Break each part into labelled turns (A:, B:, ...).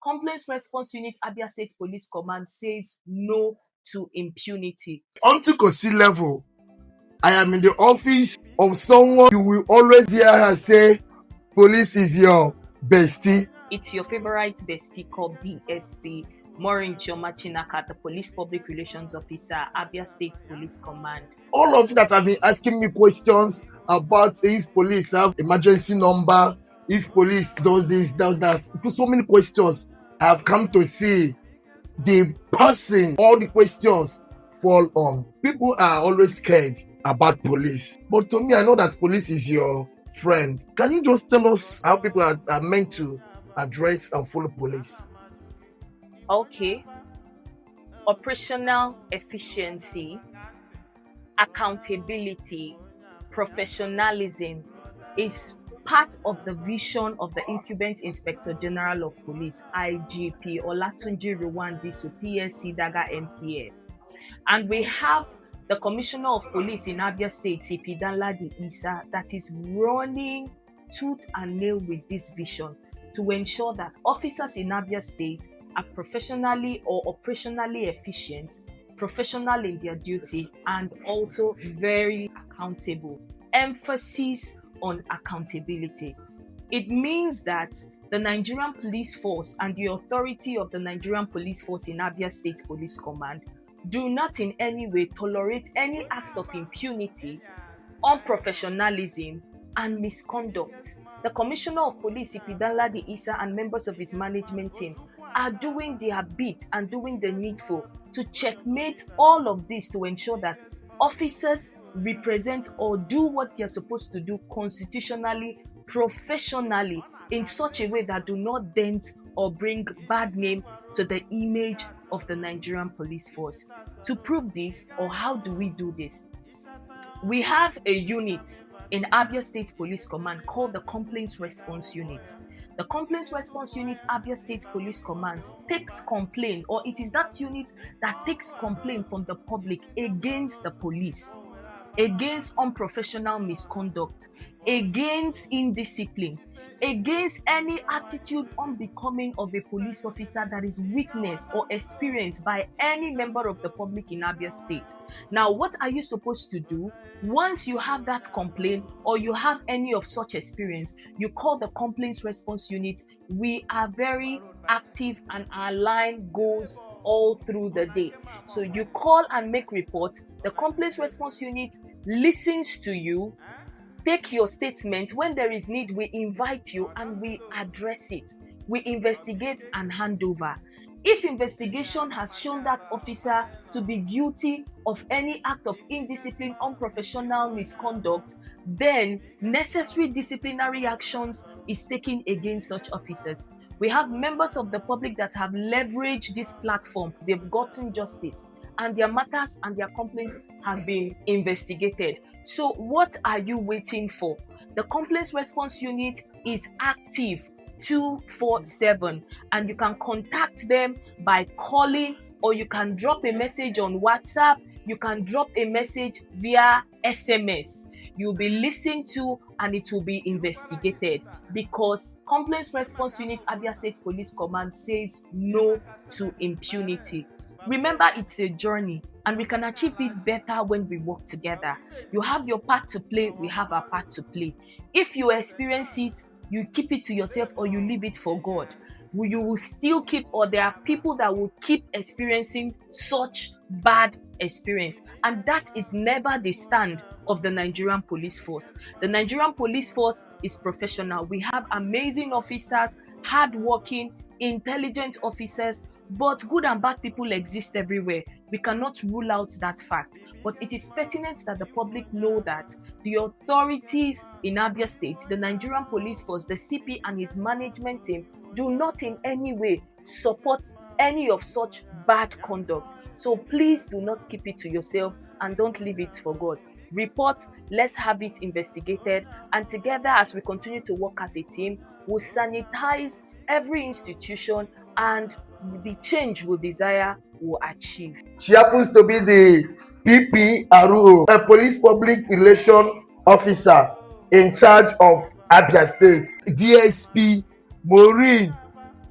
A: Complaints Response Unit, Abia State Police Command says no to impunity.
B: On to Kosi level, I am in the office of someone you will always hear her say, police is your bestie.
A: It's your favorite bestie called DSP Maureen Chioma Chinaka, the Police Public Relations Officer, Abia State Police Command.
B: All of you that have been asking me questions about if police have emergency number, if police does this, does that, so many questions, I have come to see the person all the questions fall on. People are always scared about police, but to me, I know that police is your friend. Can you just tell us how people are meant to address and follow police?
A: Okay. Operational efficiency, accountability, professionalism is part of the vision of the incumbent Inspector General of Police, IGP Olatunji Ruwandisu, PSC Daga MPF. And we have the Commissioner of Police in Abia State, CP Danladi Isa, that is running tooth and nail with this vision to ensure that officers in Abia State are professionally or operationally efficient, professional in their duty, and also very accountable. Emphasis on accountability. It means that the Nigerian Police Force and the authority of the Nigerian Police Force in Abia State Police Command do not in any way tolerate any act of impunity, unprofessionalism, and misconduct. The Commissioner of Police, CP Danladi Isa, and members of his management team are doing their bit and doing the needful to checkmate all of this to ensure that officers represent or do what they are supposed to do constitutionally, professionally, in such a way that do not dent or bring bad name to the image of the Nigerian police force. To prove this, or how do we do this? We have a unit in Abia State Police Command called the Complaints Response Unit. The Complaints Response Unit, Abia State Police Command, takes complaint, or it is that unit that takes complaint from the public against the police, against unprofessional misconduct, against indiscipline, against any attitude unbecoming of a police officer that is witnessed or experienced by any member of the public in Abia State. Now, what are you supposed to do? Once you have that complaint or you have any of such experience, you call the Complaints Response Unit. We are very active and our line goes all through the day. So you call and make reports. The Complaints Response Unit listens to you. Take your statement. When there is need, we invite you and we address it. We investigate and hand over. If investigation has shown that officer to be guilty of any act of indiscipline, unprofessional misconduct, then necessary disciplinary actions is taken against such officers. We have members of the public that have leveraged this platform. They've gotten justice, and their matters and their complaints have been investigated. So what are you waiting for? The Complaints Response Unit is active 24/7, and you can contact them by calling, or you can drop a message on WhatsApp. You can drop a message via SMS. You'll be listened to and it will be investigated, because Complaints Response Unit, Abia State Police Command, says no to impunity. Remember, it's a journey, and we can achieve it better when we work together. You have your part to play, we have our part to play. If you experience it, you keep it to yourself or you leave it for God. You will still keep, or there are people that will keep experiencing such bad experience. And that is never the stand of the Nigerian police force. The Nigerian police force is professional. We have amazing officers, hardworking, intelligent officers, but good and bad people exist everywhere. We cannot rule out that fact. But it is pertinent that the public know that the authorities in Abia State, the Nigerian police force, the CP and his management team do not in any way support any of such bad conduct. So please do not keep it to yourself and don't leave it for God. Report, let's have it investigated, and together as we continue to work as a team, we'll sanitize every institution, and the change we desire will achieve.
B: She happens to be the PPRO, a police public relation officer in charge of Abia State. DSP Maureen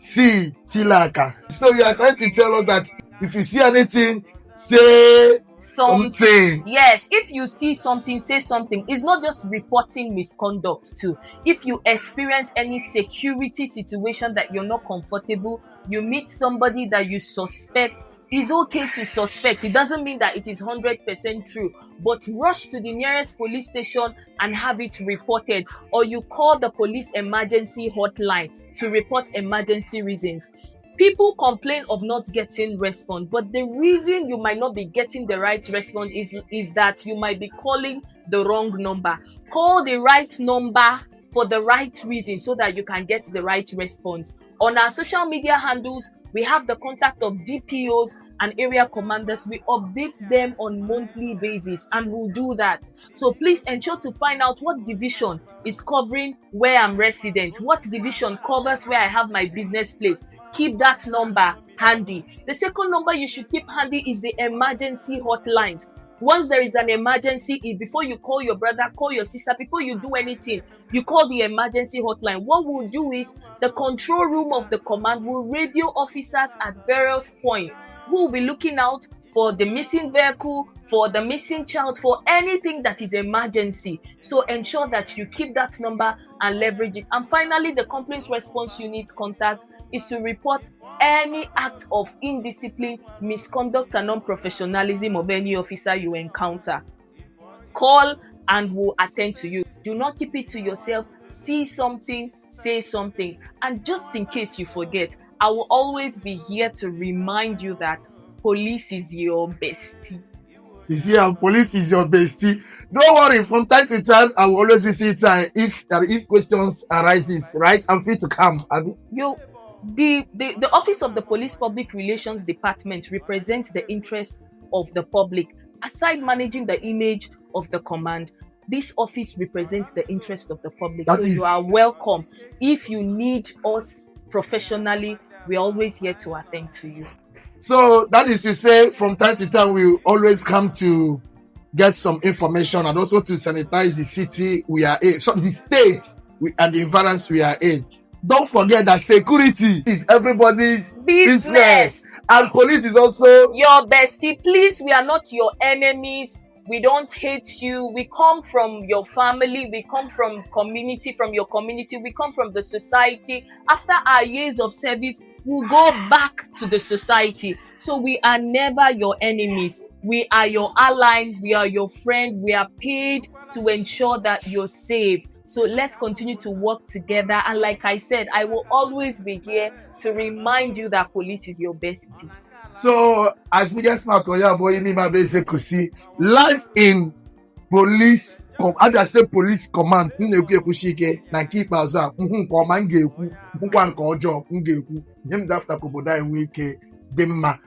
B: see tilaka. So you are trying to tell us that if you see anything, say something.
A: Yes, if you see something, say something. It's not just reporting misconduct too. If you experience any security situation that you're not comfortable, you meet somebody that you suspect, it's okay to suspect. It doesn't mean that it is 100% true, but rush to the nearest police station and have it reported, or you call the police emergency hotline to report emergency reasons. People complain of not getting response, but the reason you might not be getting the right response is that you might be calling the wrong number. Call the right number for the right reason so that you can get the right response. On our social media handles, we have the contact of DPOs and area commanders. We update them on monthly basis, and we'll do that. So please ensure to find out what division is covering where I'm resident, what division covers where I have my business place. Keep that number handy. The second number you should keep handy is the emergency hotlines. Once there is an emergency, before you call your brother, call your sister, before you do anything, you call the emergency hotline. What we'll do is the control room of the command will radio officers at various points who will be looking out for the missing vehicle, for the missing child, for anything that is emergency. So ensure that you keep that number and leverage it. And finally, the complaints response unit contact is to report any act of indiscipline, misconduct, and non-professionalism of any officer you encounter. Call and we'll attend to you. Do not keep it to yourself. See something, say something. And just in case you forget, I will always be here to remind you that police is your bestie.
B: You see, our police is your bestie. Don't worry, from time to time, I will always visit if questions arises, right? I'm free to come.
A: The Office of the Police Public Relations Department represents the interests of the public. Aside managing the image of the command, this office represents the interest of the public. You are welcome. If you need us professionally, we're always here to attend to you.
B: So that is to say, from time to time, we always come to get some information and also to sanitize the city we are in, so the state and the environment we are in. Don't forget that security is everybody's business. And police is also
A: your bestie. Please, we are not your enemies. We don't hate you. We come from your family. We come from your community. We come from the society. After our years of service, we'll go back to the society. So we are never your enemies. We are your ally. We are your friend. We are paid to ensure that you're safe. So let's continue to work together. And like I said, I will always be here to remind you that police is your bestie.
B: So, as we just now told you, boy, me my basic Kosi, life in police, Abia State Police Command, na keep us up, command one call job, after Koboda and Wike, Demma.